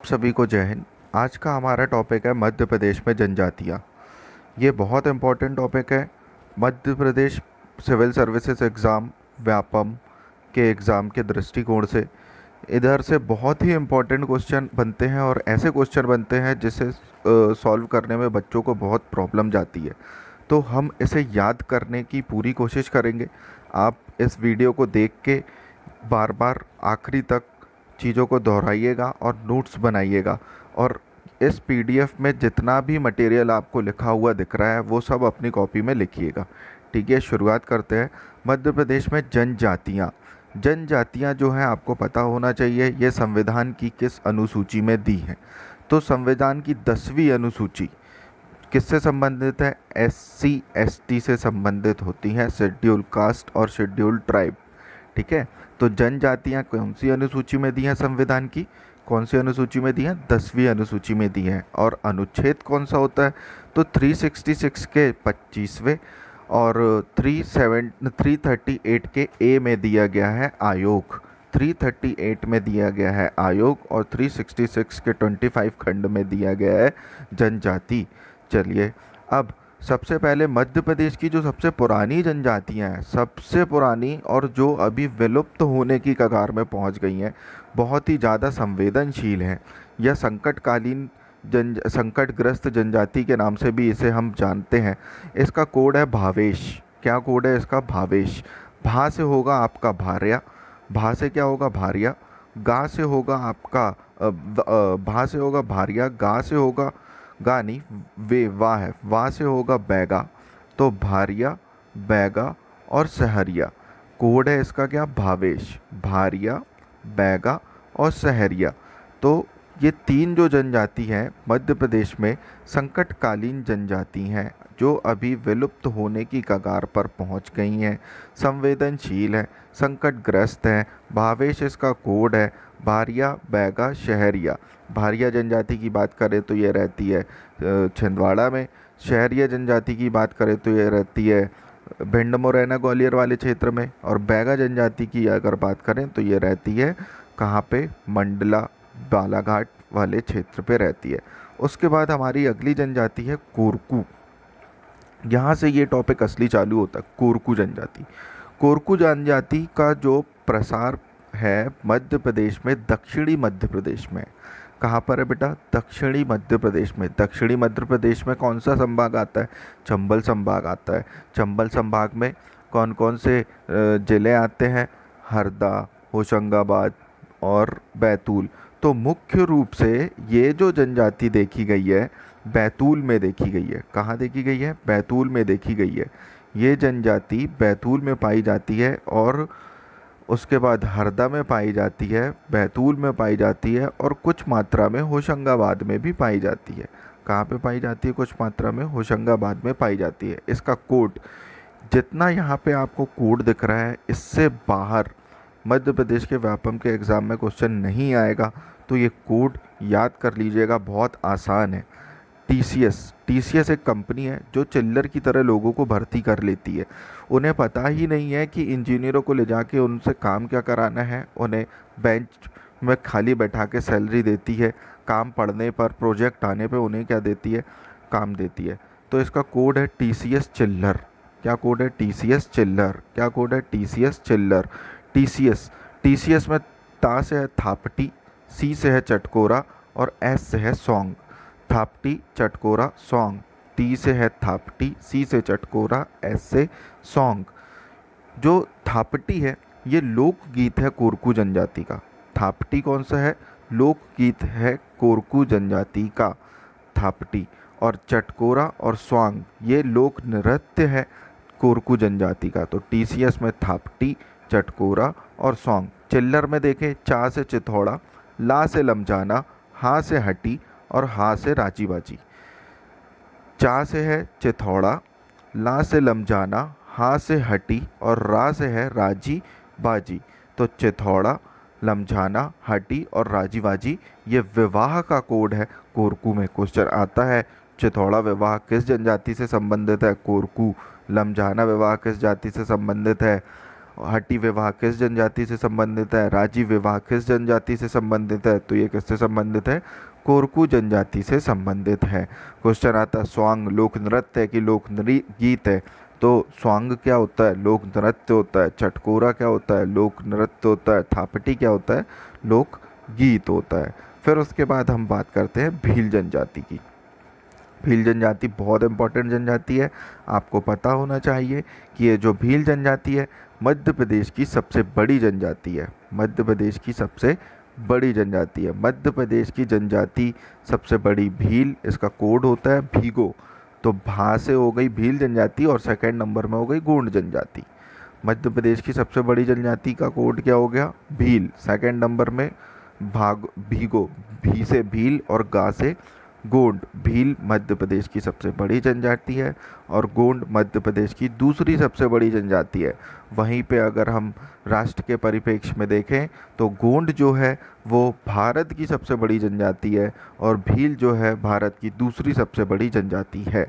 सभी को जय हिंद। आज का हमारा टॉपिक है मध्य प्रदेश में जनजातियाँ। ये बहुत इम्पोर्टेंट टॉपिक है। Madhya Pradesh civil services exam, Vyapam के एग्ज़ाम के दृष्टिकोण से इधर से बहुत ही इम्पोर्टेंट क्वेश्चन बनते हैं और ऐसे क्वेश्चन बनते हैं जिसे सॉल्व करने में बच्चों को बहुत प्रॉब्लम जाती है। तो हम इसे याद करने की पूरी कोशिश करेंगे। आप इस वीडियो को देख के बार बार आखिरी तक चीज़ों को दोहराइएगा और नोट्स बनाइएगा। और इस पीडीएफ में जितना भी मटेरियल आपको लिखा हुआ दिख रहा है वो सब अपनी कॉपी में लिखिएगा। ठीक है, शुरुआत करते हैं। मध्य प्रदेश में जनजातियाँ जो हैं आपको पता होना चाहिए ये संविधान की किस अनुसूची में दी हैं। तो संविधान की 10वीं अनुसूची किससे संबंधित है? SC ST से संबंधित होती हैं, शेड्यूल कास्ट और शेड्यूल ट्राइब। ठीक है, तो जनजातियाँ कौन सी अनुसूची में दी हैं? संविधान की कौन सी अनुसूची में दी हैं? 10वीं अनुसूची में दी हैं। और अनुच्छेद कौन सा होता है? तो 366 के 25वें और 338 के ए में दिया गया है आयोग। 338 में दिया गया है आयोग और 366 के 25 खंड में दिया गया है जनजाति। चलिए, अब सबसे पहले मध्य प्रदेश की जो सबसे पुरानी जनजातियां हैं, सबसे पुरानी और जो अभी विलुप्त होने की कगार में पहुंच गई हैं, बहुत ही ज़्यादा संवेदनशील हैं, यह संकटकालीन संकटग्रस्त जनजाति के नाम से भी इसे हम जानते हैं। इसका कोड है भावेश। क्या कोड है इसका? भावेश। भा से होगा आपका भार्या, भा से क्या होगा? भार्या। गा से होगा आपका भा से होगा भार्या, गा से होगा गा नहीं, वे वाह है, वाह से होगा बैगा। तो भारिया, बैगा और सहरिया। कोड है इसका क्या? भावेश, भारिया, बैगा और सहरिया। तो ये तीन जो जनजाति हैं मध्य प्रदेश में संकटकालीन जनजाति हैं जो अभी विलुप्त होने की कगार पर पहुंच गई हैं, संवेदनशील हैं, संकटग्रस्त हैं। भावेश इसका कोड है, भारिया, बैगा, शहरिया। भारिया जनजाति की बात करें तो ये रहती है छिंदवाड़ा में। शहरिया जनजाति की बात करें तो ये रहती है भिंड, मुरैना, ग्वालियर वाले क्षेत्र में। और बैगा जनजाति की अगर बात करें तो ये रहती है कहाँ पे? मंडला, बालाघाट वाले क्षेत्र पे रहती है। उसके बाद हमारी अगली जनजाति है कोरकू। यहाँ से ये टॉपिक असली चालू होता है, कोरकू जनजाति। कोरकू जनजाति का जो प्रसार है मध्य प्रदेश में, दक्षिणी मध्य प्रदेश में। कहाँ पर है बेटा? दक्षिणी मध्य प्रदेश में। दक्षिणी मध्य प्रदेश में कौन सा संभाग आता है? चंबल संभाग आता है। चंबल संभाग में कौन कौन से ज़िले आते हैं? हरदा, होशंगाबाद और बैतूल। तो मुख्य रूप से ये जो जनजाति देखी गई है बैतूल में देखी गई है। कहाँ देखी गई है? बैतूल में देखी गई है। ये जनजाति बैतूल में पाई जाती है और उसके बाद हरदा में पाई जाती है, बैतूल में पाई जाती है और कुछ मात्रा में होशंगाबाद में भी पाई जाती है। कहाँ पे पाई जाती है? कुछ मात्रा में होशंगाबाद में पाई जाती है। इसका कोड जितना यहाँ पे आपको कोड दिख रहा है इससे बाहर मध्य प्रदेश के व्यापम के एग्ज़ाम में क्वेश्चन नहीं आएगा, तो ये कोड याद कर लीजिएगा, बहुत आसान है। टीसीएस एक कंपनी है जो चिल्लर की तरह लोगों को भर्ती कर लेती है। उन्हें पता ही नहीं है कि इंजीनियरों को ले जाके उनसे काम क्या कराना है। उन्हें बेंच में खाली बैठा के सैलरी देती है, काम पड़ने पर, प्रोजेक्ट आने पे उन्हें क्या देती है? काम देती है। तो इसका कोड है टीसीएस चिल्लर। क्या कोड है? टीसीएस चिल्लर। क्या कोड है? टीसीएस चिल्लर। टीसीएस में ता से है थापटी, सी से है चटकोरा और एस से है सॉन्ग। थापटी, चटकोरा, सॉन्ग। टी से है थापटी, सी से चटकोरा, एस से सॉन्ग। जो थापटी है ये लोकगीत है कोरकू जनजाति का। थापटी कौन सा है? लोकगीत है कोरकू जनजाति का, थापटी। और चटकोरा और स्वांग ये लोक नृत्य है कोरकू जनजाति का। तो टीसीएस में थापटी, चटकोरा और सॉन्ग। चिल्लर में देखें, चा से चिथौड़ा, ला से लमजाना, हा से हटी और हा से राजी बाजी। चा से है चिथौड़ा, ला से लमजाना, हा से हटी और रा से है राजी बाजी। तो चिथौड़ा, लमझाना, हटी और राजी बाजी ये विवाह का कोड है। कोरकू में क्वेश्चन आता है चिथौड़ा विवाह किस जनजाति से संबंधित है? कोरकू। लमझाना विवाह किस जाति से संबंधित है? हट्टी विवाह किस जनजाति से संबंधित है? राजी विवाह किस जनजाति से संबंधित है? तो ये किससे संबंधित है? कोरकू जनजाति से संबंधित है। क्वेश्चन आता है स्वांग लोक नृत्य है कि लोक गीत है? तो स्वांग क्या होता है? लोक नृत्य होता है। चटकोरा क्या होता है? लोक नृत्य होता है। थापटी क्या होता है? लोक गीत होता है। फिर उसके बाद हम बात करते हैं भील जनजाति की। भील जनजाति बहुत इंपॉर्टेंट जनजाति है, आपको पता होना चाहिए कि ये जो भील जनजाति है मध्य प्रदेश की सबसे बड़ी जनजाति है। मध्य प्रदेश की सबसे बड़ी जनजाति है। मध्य प्रदेश की जनजाति सबसे बड़ी भील, इसका कोड होता है भीगो। तो भा से हो गई भील जनजाति और सेकंड नंबर में हो गई गोंड जनजाति। मध्य प्रदेश की सबसे बड़ी जनजाति का कोड क्या हो गया? भील। सेकंड नंबर में भीगो, भी से भील और गा से गोंड। भील मध्य प्रदेश की सबसे बड़ी जनजाति है और गोंड मध्य प्रदेश की दूसरी सबसे बड़ी जनजाति है। वहीं पे अगर हम राष्ट्र के परिप्रेक्ष्य में देखें तो गोंड जो है वो भारत की सबसे बड़ी जनजाति है और भील जो है भारत की दूसरी सबसे बड़ी जनजाति है।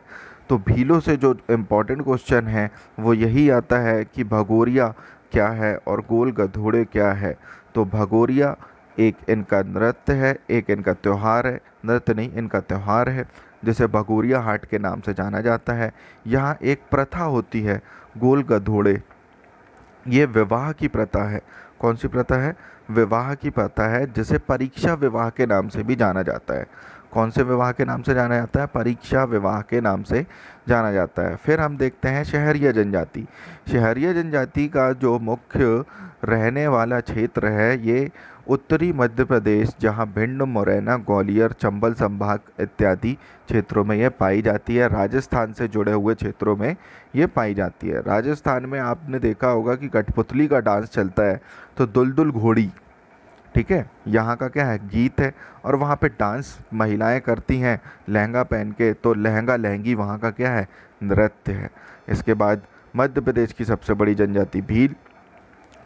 तो भीलों से जो इम्पोर्टेंट क्वेश्चन है वो यही आता है कि भगोरिया क्या है और गोल गधोड़े क्या है। तो भगोरिया एक इनका नृत्य है, एक इनका त्यौहार है, नृत्य नहीं इनका त्यौहार है, जिसे भगोरिया हाट के नाम से जाना जाता है। यहाँ एक प्रथा होती है गोल गधोड़े, ये विवाह की प्रथा है। कौन सी प्रथा है? विवाह की प्रथा है, जिसे परीक्षा विवाह के नाम से भी जाना जाता है। कौन से विवाह के नाम से जाना जाता है? परीक्षा विवाह के नाम से जाना जाता है। फिर हम देखते हैं शहरिया जनजाति। शहरिया जनजाति का जो मुख्य रहने वाला क्षेत्र है ये उत्तरी मध्य प्रदेश, जहां भिंड, मुरैना, ग्वालियर, चंबल संभाग इत्यादि क्षेत्रों में यह पाई जाती है। राजस्थान से जुड़े हुए क्षेत्रों में ये पाई जाती है। राजस्थान में आपने देखा होगा कि कठपुतली का डांस चलता है, तो दुलदुल घोड़ी, ठीक है, यहाँ का क्या है? गीत है। और वहाँ पे डांस महिलाएं करती हैं लहंगा पहन के, तो लहंगा लहंगी वहाँ का क्या है? नृत्य है। इसके बाद मध्य प्रदेश की सबसे बड़ी जनजाति भील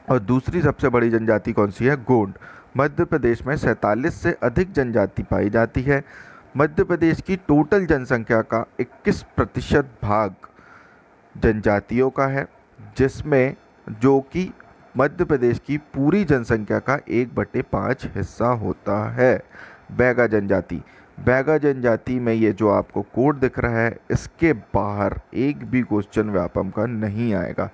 और दूसरी सबसे बड़ी जनजाति कौन सी है? गोंड। मध्य प्रदेश में 47 से अधिक जनजाति पाई जाती है। मध्य प्रदेश की टोटल जनसंख्या का 21% भाग जनजातियों का है, जिसमें जो कि मध्य प्रदेश की पूरी जनसंख्या का 1/5 हिस्सा होता है। बैगा जनजाति। बैगा जनजाति में ये जो आपको कोड दिख रहा है, इसके बाहर एक भी क्वेश्चन व्यापम का नहीं आएगा।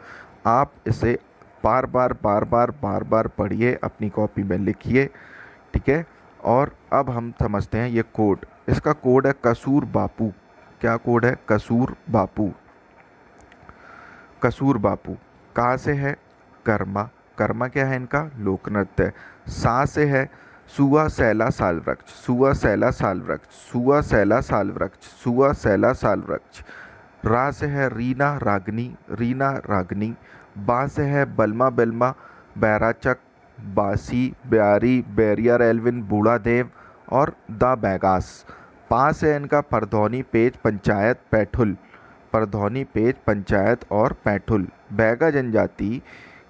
आप इसे बार बार पढ़िए, अपनी कॉपी में लिखिए, ठीक है। और अब हम समझते हैं ये कोड। इसका कोड है कसूर बापू। क्या कोड है? कसूर बापू। कसूर बापू कहाँ से है? कर्मा। कर्मा क्या है इनका? लोक नृत्य। सा से है सुआ सैला साल वृक्ष। सुआ सैला साल वृक्ष। सुआ सैला साल वृक्ष। सुआ सैला साल वृक्ष। रा से है रीना रागनी। रीना रागनी। बा से है बलमा बेलमा बैराचक बासी ब्यारी बैरियर एल्विन बूढ़ा देव और द बैगास। पा से इनका परधौनी पेज पंचायत पैठुल। परधौनी पेज पंचायत और पैठुल। बैगा जनजाति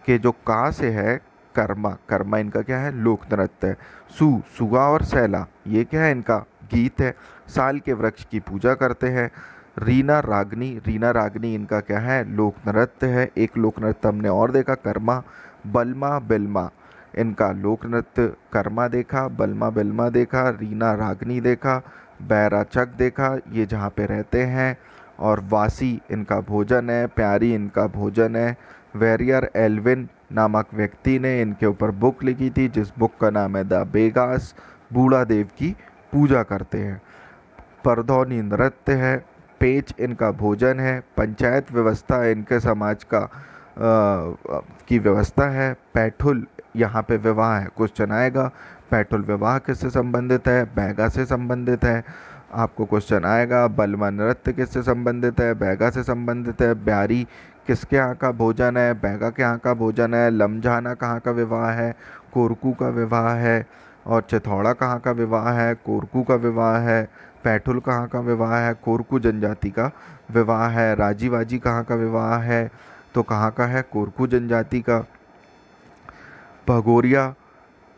के जो का से है कर्मा। कर्मा इनका क्या है? लोक नृत्य है। सुगा और सैला ये क्या है? इनका गीत है। साल के वृक्ष की पूजा करते हैं। रीना रागनी। रीना रागनी इनका क्या है? लोक नृत्य है। एक लोक नृत्य हमने और देखा कर्मा। बलमा बेलमा इनका लोक नृत्य। कर्मा देखा, बलमा बेलमा देखा, रीना रागनी देखा, बैराचक देखा, ये जहाँ पे रहते हैं। और वासी इनका भोजन है। प्यारी इनका भोजन है। वेरियर एल्विन नामक व्यक्ति ने इनके ऊपर बुक लिखी थी, जिस बुक का नाम है द बेगास। बूढ़ा देव की पूजा करते हैं। परधौनी नृत्य है। पेच इनका भोजन है। पंचायत व्यवस्था इनके समाज का की व्यवस्था है। पैठुल यहाँ पे विवाह है। क्वेश्चन आएगा पैठुल विवाह किससे संबंधित है? बैगा से संबंधित है। आपको क्वेश्चन आएगा बलमा नृत्य किससे संबंधित है? बैगा से संबंधित है। ब्यारी किसके यहाँ का भोजन है? बैगा के यहाँ का भोजन है। लमझाना कहाँ का विवाह है? कोरकू का विवाह है। और चिथौड़ा कहाँ का विवाह है? कोरकू का विवाह है। पैठुल कहाँ का विवाह है? कोरकू जनजाति का विवाह है। राजीवाजी कहाँ का विवाह है? तो कहाँ का है? कोरकू जनजाति का। भगोरिया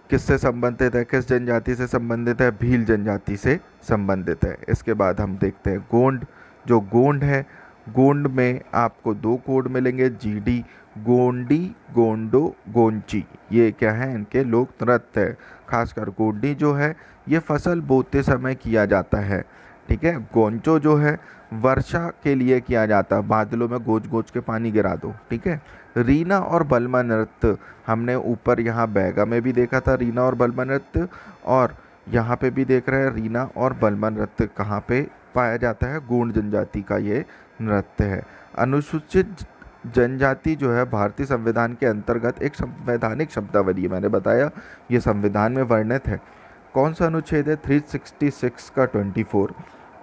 किससे संबंधित है? किस जनजाति से संबंधित है? भील जनजाति से संबंधित है। इसके बाद हम देखते हैं गोंड। जो गोंड है, गोंड में आपको 2 कोड मिलेंगे। जीडी गोंडी, गोंडो, गोंची, ये क्या है, इनके लोक नृत्य है। खासकर गोंडी जो है ये फसल बोते समय किया जाता है, ठीक है। गोंचो जो है वर्षा के लिए किया जाता है, बादलों में गोच गोच के पानी गिरा दो, ठीक है। रीना और बलमा नृत्य हमने ऊपर यहाँ बैगा में भी देखा था, रीना और बलमा नृत्य, और यहाँ पे भी देख रहे हैं रीना और बलमा नृत्य कहाँ पे पाया जाता है, गोंड जनजाति का ये नृत्य है। अनुसूचित जनजाति जो है भारतीय संविधान के अंतर्गत एक संवैधानिक शब्दावली है, मैंने बताया ये संविधान में वर्णित है। कौन सा अनुच्छेद है, 366 का 24,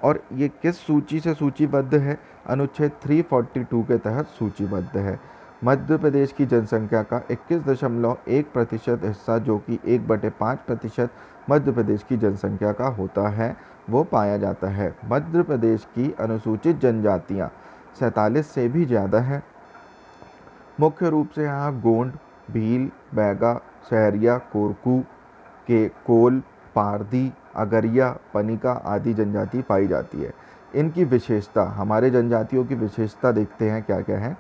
और ये किस सूची से सूचीबद्ध है, अनुच्छेद 342 के तहत सूचीबद्ध है। मध्य प्रदेश की जनसंख्या का 21.1% हिस्सा, जो कि 1/5% मध्य प्रदेश की जनसंख्या का होता है, वो पाया जाता है। मध्य प्रदेश की अनुसूचित जनजातियाँ 47 से भी ज़्यादा हैं। मुख्य रूप से यहाँ गोंड, भील, बैगा, सहरिया, कोरकू, के कोल, पारधी, अगरिया, पनिका आदि जनजाति पाई जाती है। इनकी विशेषता, हमारे जनजातियों की विशेषता देखते हैं क्या क्या है।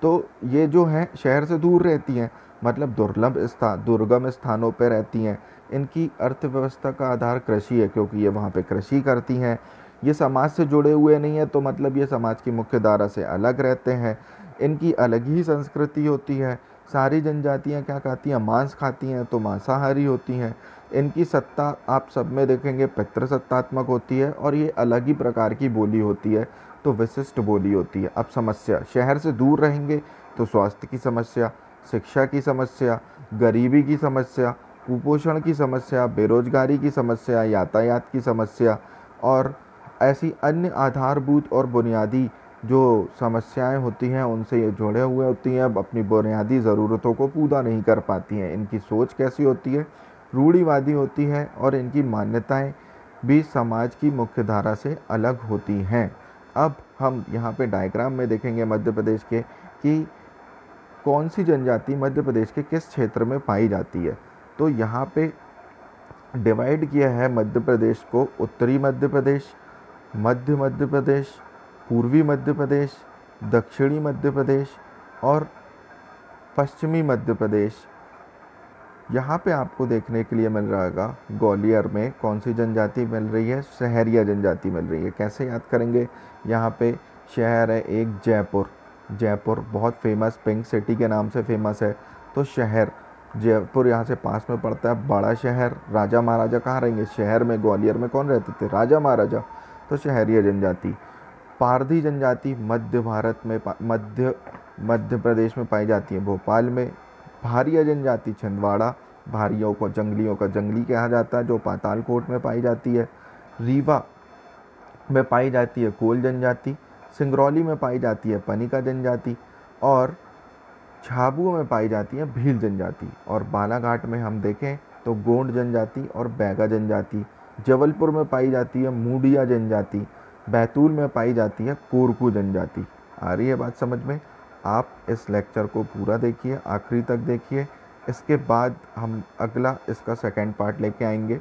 तो ये जो हैं शहर से दूर रहती हैं, मतलब दुर्गम स्थानों पर रहती हैं। इनकी अर्थव्यवस्था का आधार कृषि है, क्योंकि ये वहाँ पे कृषि करती हैं। ये समाज से जुड़े हुए नहीं है, तो मतलब ये समाज की मुख्य धारा से अलग रहते हैं। इनकी अलग ही संस्कृति होती है। सारी जनजातियाँ क्या खाती हैं, मांस खाती हैं, तो मांसाहारी होती हैं। इनकी सत्ता आप सब में देखेंगे पितृसत्तात्मक होती है, और ये अलग ही प्रकार की बोली होती है, तो विशिष्ट बोली होती है। अब समस्या, शहर से दूर रहेंगे तो स्वास्थ्य की समस्या, शिक्षा की समस्या, गरीबी की समस्या, कुपोषण की समस्या, बेरोजगारी की समस्या, यातायात की समस्या, और ऐसी अन्य आधारभूत और बुनियादी जो समस्याएं होती हैं उनसे ये जुड़े हुए होती हैं, अब अपनी बुनियादी ज़रूरतों को पूरा नहीं कर पाती हैं। इनकी सोच कैसी होती है, रूढ़िवादी होती है, और इनकी मान्यताएं भी समाज की मुख्य धारा से अलग होती हैं। अब हम यहाँ पे डायग्राम में देखेंगे मध्य प्रदेश के कि कौन सी जनजाति मध्य प्रदेश के किस क्षेत्र में पाई जाती है। तो यहाँ पे डिवाइड किया है मध्य प्रदेश को, उत्तरी मध्य प्रदेश, मध्य प्रदेश, पूर्वी मध्य प्रदेश, दक्षिणी मध्य प्रदेश और पश्चिमी मध्य प्रदेश। यहाँ पे आपको देखने के लिए मिल रहेगा ग्वालियर में कौन सी जनजाति मिल रही है, सहरिया जनजाति मिल रही है। कैसे याद करेंगे, यहाँ पे शहर है एक जयपुर, जयपुर बहुत फेमस, पिंक सिटी के नाम से फेमस है। तो शहर जयपुर यहाँ से पास में पड़ता है। बड़ा शहर, राजा महाराजा कहाँ रहेंगे, शहर में, ग्वालियर में कौन रहते थे, राजा महाराजा, तो शहरिया जनजाति। पारधी जनजाति मध्य भारत में मध्य प्रदेश में पाई जाती है, भोपाल में। भारिया जनजाति छिंदवाड़ा, भारियों को जंगलियों का जंगली कहा जाता है, जो पातालकोट में पाई जाती है। रीवा में पाई जाती है कोल जनजाति, सिंगरौली में पाई जाती है पनिका जनजाति, और झाबुआ में पाई जाती है भील जनजाति। और बालाघाट में हम देखें तो गोंड जनजाति और बैगा जनजाति। जबलपुर में पाई जाती है मूडिया जनजाति। बैतूल में पाई जाती है कोरकू जनजाति। आ रही है बात समझ में। आप इस लेक्चर को पूरा देखिए, आखिरी तक देखिए। इसके बाद हम अगला इसका सेकंड पार्ट लेके आएंगे।